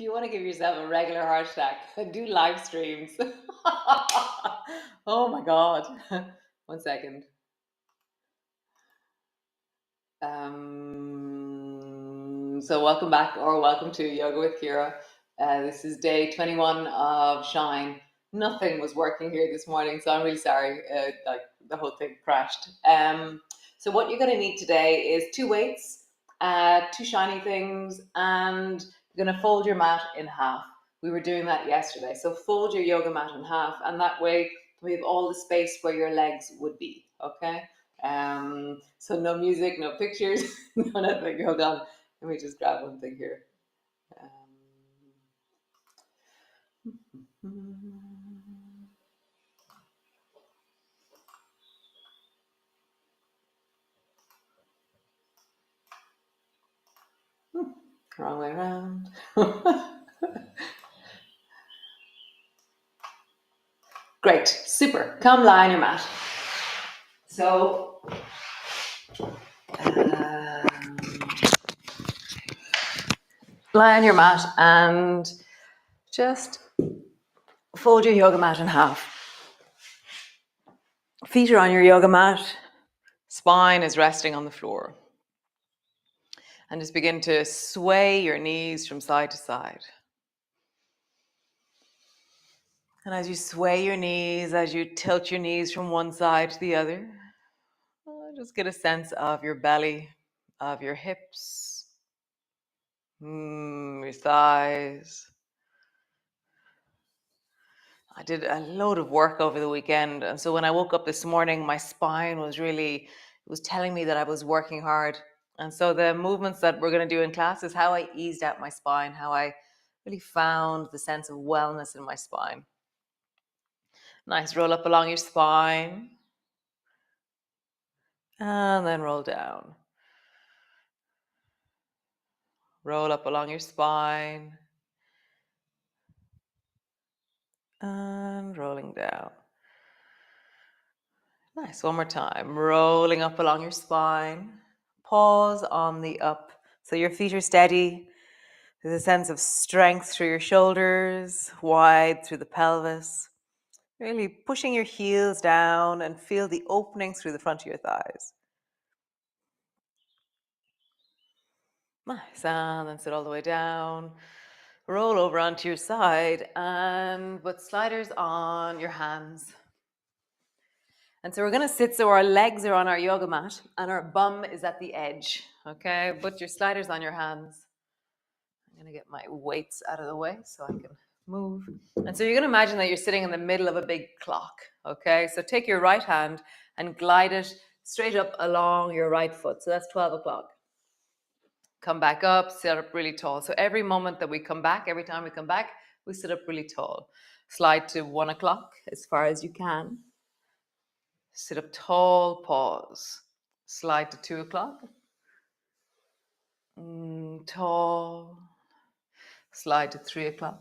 you want to give yourself a regular heart attack, do live streams. Oh my God. 1 second. So welcome back, or welcome to Yoga with Ciara. This is day 21 of Shine. Nothing was working here this morning, so I'm really sorry. Like the whole thing crashed. So what you're going to need today is 2 weights, 2 shiny things, and you're going to fold your mat in half. We were doing that yesterday. So fold your yoga mat in half, and that way we have all the space where your legs would be. Okay. So no music, no pictures, no nothing. Hold on. Let me just grab one thing here. Wrong way around. Great, super. Come lie on your mat. So, lie on your mat and just fold your yoga mat in half. Feet are on your yoga mat. Spine is resting on the floor. And just begin to sway your knees from side to side. And as you sway your knees, as you tilt your knees from one side to the other, just get a sense of your belly, of your hips, your thighs. I did a load of work over the weekend. And so when I woke up this morning, my spine was telling me that I was working hard. And so the movements that we're going to do in class is how I eased out my spine, how I really found the sense of wellness in my spine. Nice, roll up along your spine. And then roll down. Roll up along your spine. And rolling down. Nice, one more time. Rolling up along your spine. Pause on the up. So your feet are steady. There's a sense of strength through your shoulders, wide through the pelvis. Really pushing your heels down and feel the opening through the front of your thighs. Nice, and then sit all the way down. Roll over onto your side and put sliders on your hands. And so we're going to sit so our legs are on our yoga mat and our bum is at the edge. Okay, put your sliders on your hands. I'm going to get my weights out of the way so I can move. And so you're going to imagine that you're sitting in the middle of a big clock. Okay, so take your right hand and glide it straight up along your right foot. So that's 12 o'clock. Come back up, sit up really tall. So every moment that we come back, every time we come back, we sit up really tall. Slide to 1 o'clock as far as you can. Sit up tall, pause. Slide to 2 o'clock. Tall. Slide to 3 o'clock.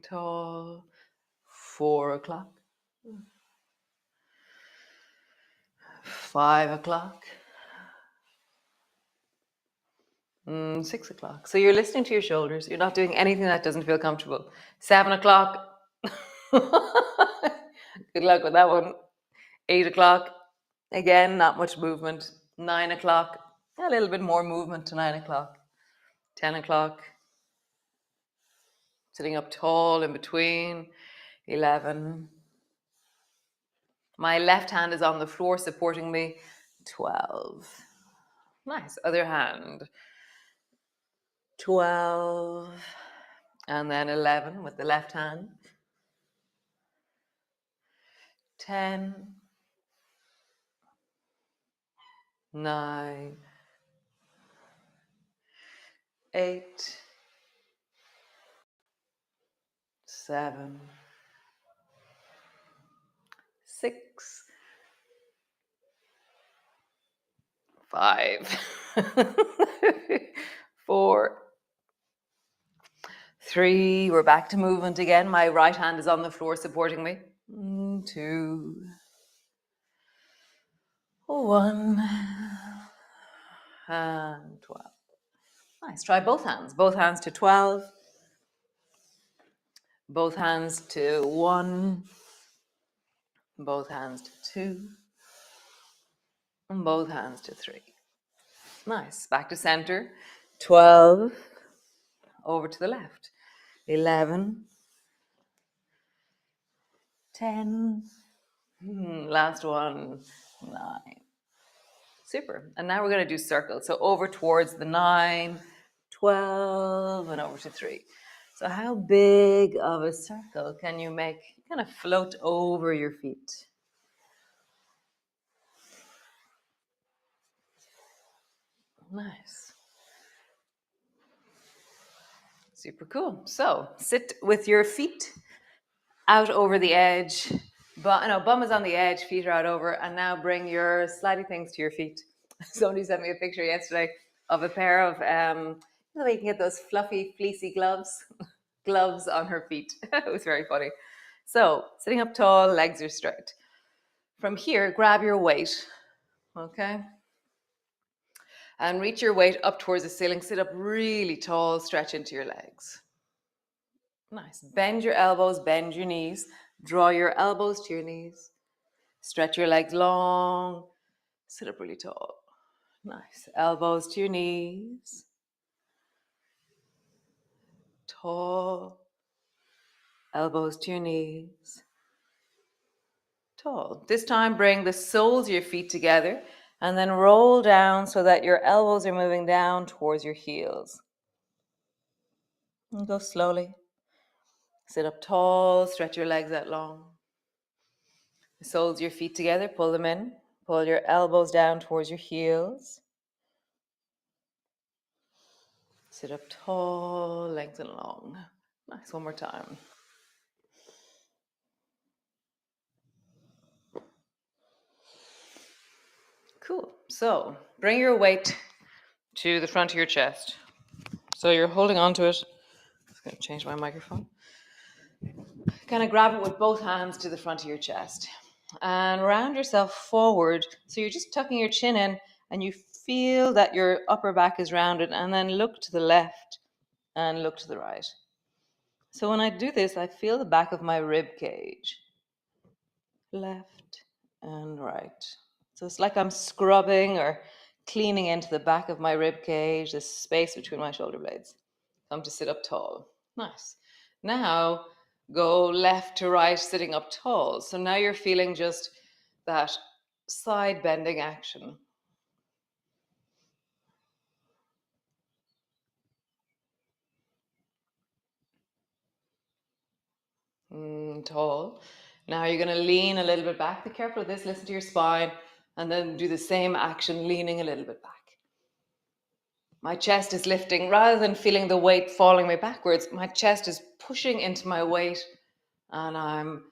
Tall. 4 o'clock. 5 o'clock. 6 o'clock. So you're listening to your shoulders. You're not doing anything that doesn't feel comfortable. 7 o'clock. Good luck with that one. 8 o'clock. Again, not much movement. 9 o'clock. A little bit more movement to 9 o'clock. 10 o'clock. Sitting up tall in between. 11. My left hand is on the floor supporting me. 12. Nice. Other hand. 12. And then 11 with the left hand. 10. 9. 8. 7. 6. 5. 4. 3. We're back to movement again. My right hand is on the floor supporting me. 2. 1. And 12. Nice. Try both hands. Both hands to 12. Both hands to 1. Both hands to 2. And both hands to 3. Nice. Back to center. 12. Over to the left. 11. 10. Last one. 9. Super. And now we're going to do circles. So over towards the 9, 12, and over to 3. So how big of a circle can you make? Kind of float over your feet. Nice. Super cool. So sit with your feet out over the edge. But no, bum is on the edge, feet are out over, and now bring your slidey things to your feet. Somebody sent me a picture yesterday of a pair of you know, you can get those fluffy, fleecy gloves on her feet. It was very funny. So sitting up tall, legs are straight. From here, grab your weight, okay? And reach your weight up towards the ceiling. Sit up really tall, stretch into your legs. Nice. Bend your elbows, bend your knees. Draw your elbows to your knees. Stretch your legs long. Sit up really tall. Nice. Elbows to your knees. Tall. Elbows to your knees. Tall. This time, bring the soles of your feet together and then roll down so that your elbows are moving down towards your heels. And go slowly. Sit up tall, stretch your legs out long. The soles of your feet together, pull them in. Pull your elbows down towards your heels. Sit up tall, lengthen long. Nice, one more time. Cool. So bring your weight to the front of your chest. So you're holding on to it. I'm just going to change my microphone. Kind of grab it with both hands to the front of your chest. And round yourself forward. So you're just tucking your chin in and you feel that your upper back is rounded, and then look to the left and look to the right. So when I do this, I feel the back of my rib cage. Left and right. So it's like I'm scrubbing or cleaning into the back of my rib cage, the space between my shoulder blades. Come to sit up tall. Nice. Now go left to right, sitting up tall. So now you're feeling just that side bending action. Tall. Now you're going to lean a little bit back. Be careful of this. Listen to your spine. And then do the same action, leaning a little bit back. My chest is lifting. Rather than feeling the weight falling me backwards, my chest is pushing into my weight. And I'm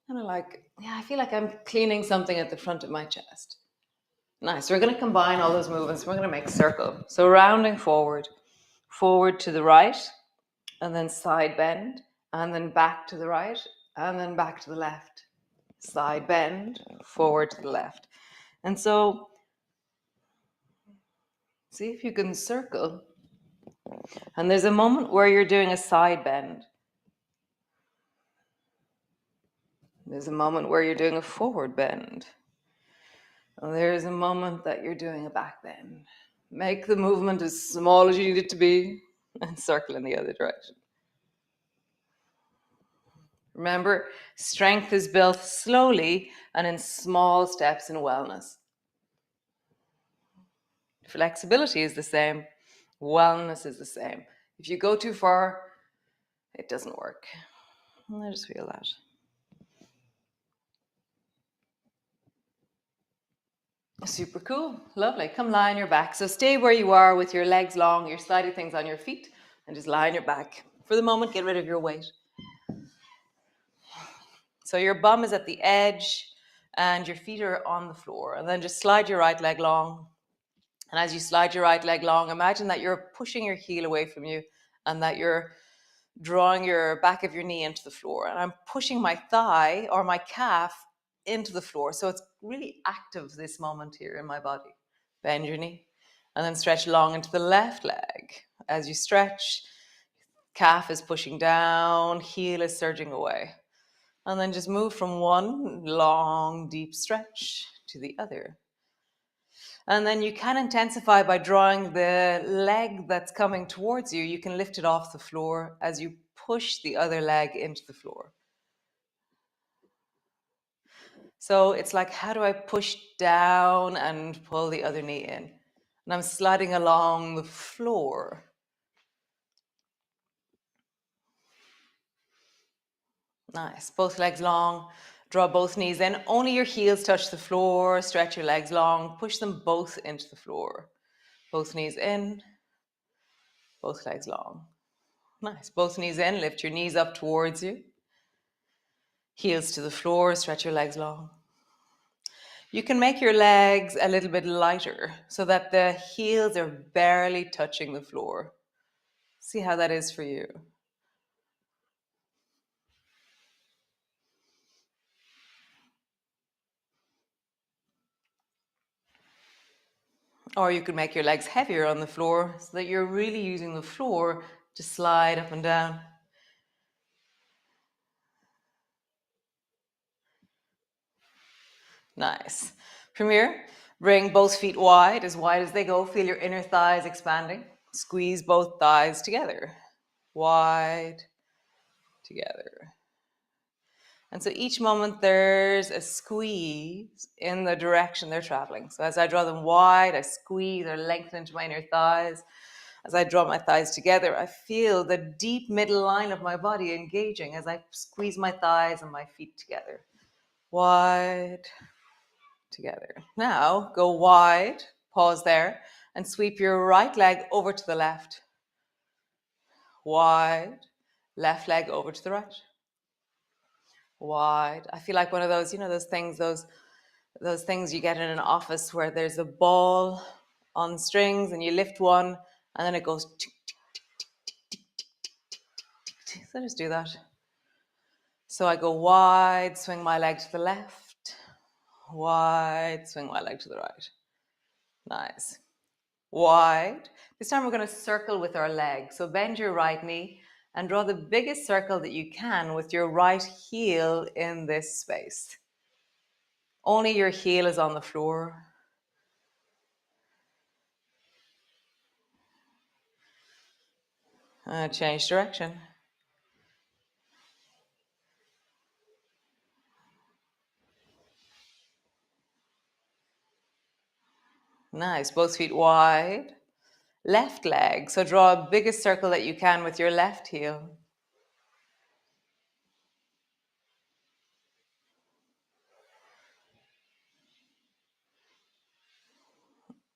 kind of like, yeah, I feel like I'm cleaning something at the front of my chest. Nice. So we're going to combine all those movements. We're going to make a circle. So rounding forward, forward to the right, and then side bend, and then back to the right, and then back to the left. Side bend, forward to the left. And so, see if you can circle. And there's a moment where you're doing a side bend. There's a moment where you're doing a forward bend. And there's a moment that you're doing a back bend. Make the movement as small as you need it to be and circle in the other direction. Remember, strength is built slowly and in small steps in wellness. Flexibility is the same. Wellness is the same. If you go too far, it doesn't work. I just feel that. Super cool. Lovely. Come lie on your back. So stay where you are with your legs long, your slidey things on your feet, and just lie on your back. For the moment, get rid of your weight. So your bum is at the edge and your feet are on the floor. And then just slide your right leg long. And as you slide your right leg long, imagine that you're pushing your heel away from you and that you're drawing your back of your knee into the floor. And I'm pushing my thigh or my calf into the floor. So it's really active this moment here in my body. Bend your knee And then stretch long into the left leg. As you stretch, calf is pushing down, heel is surging away. And then just move from one long, deep stretch to the other. And then you can intensify by drawing the leg that's coming towards you. You can lift it off the floor as you push the other leg into the floor. So it's like, how do I push down and pull the other knee in? And I'm sliding along the floor. Nice. Both legs long. Draw both knees in. Only your heels touch the floor. Stretch your legs long. Push them both into the floor. Both knees in. Both legs long. Nice. Both knees in. Lift your knees up towards you. Heels to the floor. Stretch your legs long. You can make your legs a little bit lighter so that the heels are barely touching the floor. See how that is for you. Or you could make your legs heavier on the floor so that you're really using the floor to slide up and down. Nice. From here, bring both feet wide as they go. Feel your inner thighs expanding. Squeeze both thighs together. Wide, together. And so each moment there's a squeeze in the direction they're traveling. So as I draw them wide, I squeeze or lengthen into my inner thighs. As I draw my thighs together, I feel the deep middle line of my body engaging as I squeeze my thighs and my feet together. Wide, together. Now go wide, pause there, and sweep your right leg over to the left. Wide, left leg over to the right. Wide. I feel like one of those, those things you get in an office where there's a ball on strings and you lift one and then it goes tick, tick, tick, tick, tick, tick, tick, tick, tick. So just do that. So I go wide, swing my leg to the left, wide, swing my leg to the right. Nice. Wide. This time we're going to circle with our leg. So bend your right knee and draw the biggest circle that you can with your right heel in this space. Only your heel is on the floor. Change direction. Nice. Both feet wide. Left leg. So draw a biggest circle that you can with your left heel.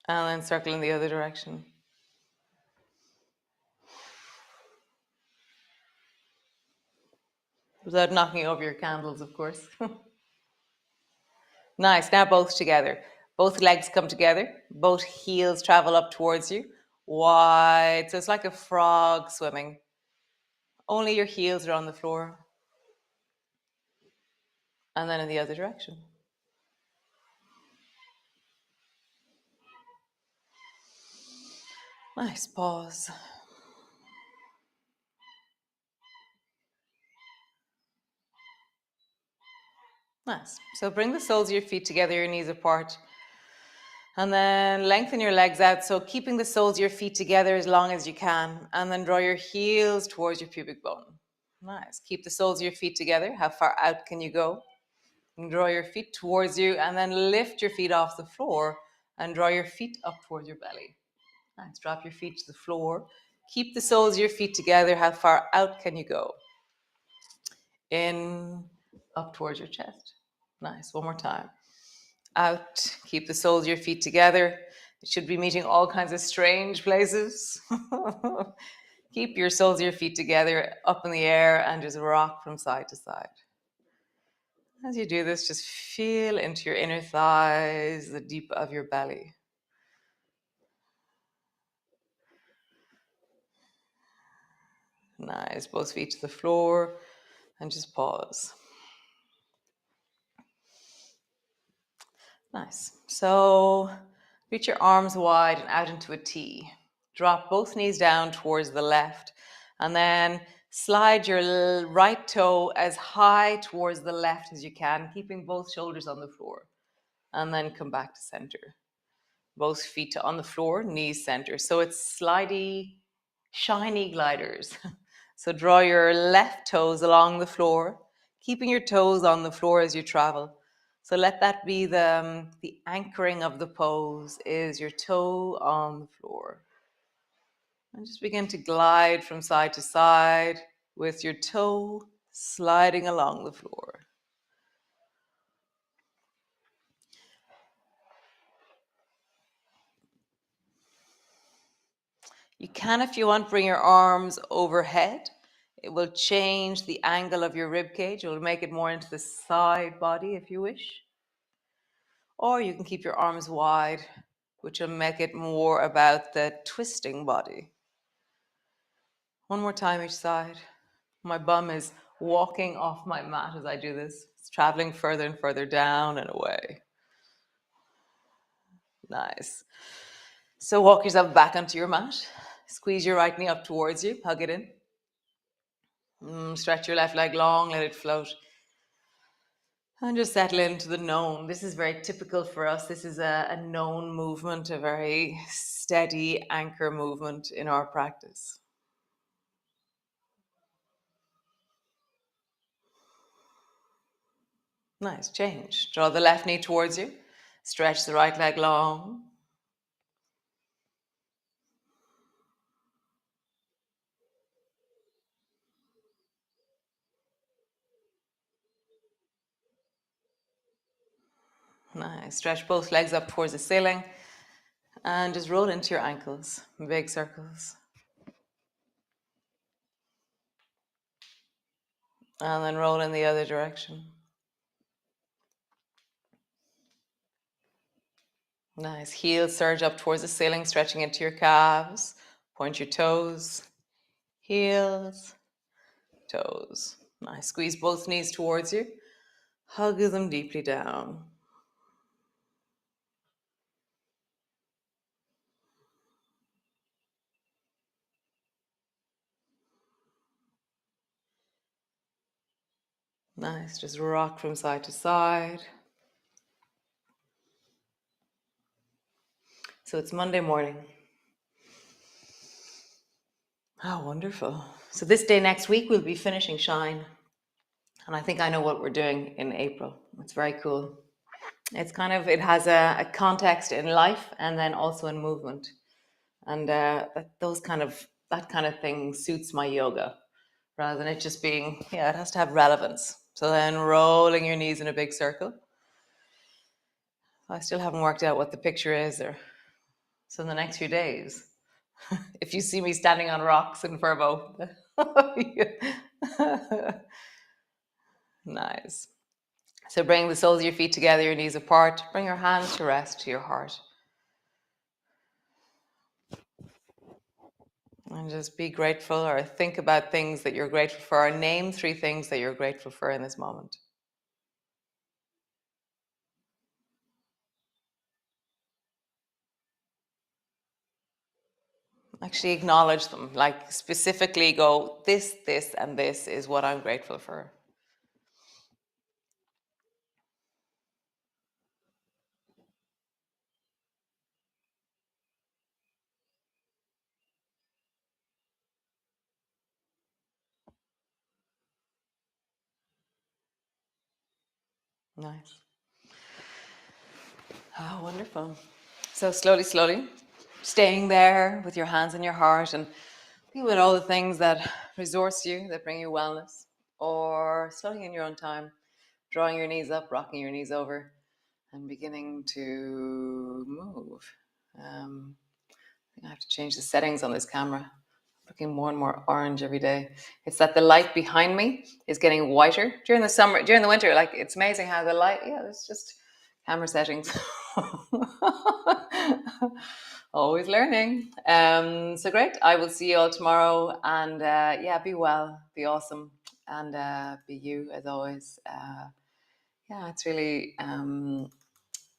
And then circle in the other direction. Without knocking over your candles, of course. Nice. Now both together. Both legs come together. Both heels travel up towards you. Wide. So it's like a frog swimming. Only your heels are on the floor. And then in the other direction. Nice. Pause. Nice. So bring the soles of your feet together, your knees apart. And then lengthen your legs out. So keeping the soles of your feet together as long as you can. And then draw your heels towards your pubic bone. Nice. Keep the soles of your feet together. How far out can you go? And draw your feet towards you and then lift your feet off the floor and draw your feet up towards your belly. Nice. Drop your feet to the floor. Keep the soles of your feet together. How far out can you go? In, up towards your chest. Nice. One more time. Out. Keep the soles of your feet together. It should be meeting all kinds of strange places. Keep your soles of your feet together up in the air and just rock from side to side. As you do this, just feel into your inner thighs, the deep of your belly. Nice. Both feet to the floor and just pause. Nice. So Reach your arms wide and out into a T. Drop both knees down towards the left, and then slide your right toe as high towards the left as you can, keeping both shoulders on the floor. And then come back to center. Both feet on the floor, knees center. So it's slidey, shiny gliders. So draw your left toes along the floor, keeping your toes on the floor as you travel. So let that be the anchoring of the pose, is your toe on the floor. And just begin to glide from side to side with your toe sliding along the floor. You can, if you want, bring your arms overhead. It will change the angle of your rib cage. It will make it more into the side body if you wish. Or you can keep your arms wide, which will make it more about the twisting body. One more time each side. My bum is walking off my mat as I do this. It's traveling further and further down and away. Nice. So walk yourself back onto your mat. Squeeze your right knee up towards you. Hug it in. Stretch your left leg long. Let it float. And just settle into the known. This is very typical for us. This is a known movement, a very steady anchor movement in our practice. Nice, change. Draw the left knee towards you. Stretch the right leg long. Nice. Stretch both legs up towards the ceiling. And just roll into your ankles, big circles. And then roll in the other direction. Nice. Heels surge up towards the ceiling, stretching into your calves. Point your toes. Heels, toes. Nice. Squeeze both knees towards you. Hug them deeply down. Nice. Just rock from side to side. So it's Monday morning. How wonderful. So this day next week, we'll be finishing Shine. And I think I know what we're doing in April. It's very cool. It's kind of, it has a context in life and then also in movement. And that kind of thing suits my yoga rather than it just being, yeah, it has to have relevance. So then rolling your knees in a big circle. I still haven't worked out what the picture is there. So in the next few days, if you see me standing on rocks in Furbo. Nice. So bring the soles of your feet together, your knees apart. Bring your hands to rest to your heart. And just be grateful or think about things that you're grateful for. Or name 3 things that you're grateful for in this moment. Actually acknowledge them. Like specifically go, this, and this is what I'm grateful for. Nice. Oh, wonderful. So slowly, staying there with your hands in your heart and think about all the things that resource you, that bring you wellness, or slowing in your own time, drawing your knees up, rocking your knees over, and beginning to move. I think I have to change the settings on this camera. Looking more and more orange every day. It's that the light behind me is getting whiter during the summer, during the winter. Like it's amazing how the light, yeah, it's just camera settings. Always learning. So great. I will see you all tomorrow. And yeah, be well, be awesome, and be you as always. Yeah, it's really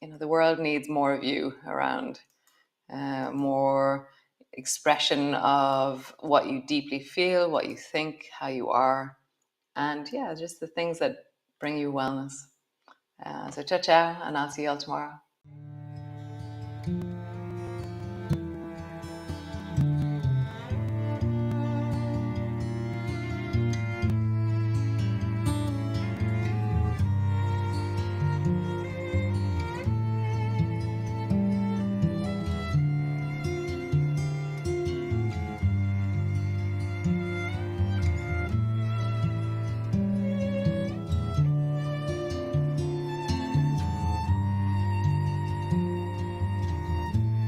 the world needs more of you around, more expression of what you deeply feel, what you think, how you are, and yeah, just the things that bring you wellness. So ciao, ciao, and I'll see you all tomorrow.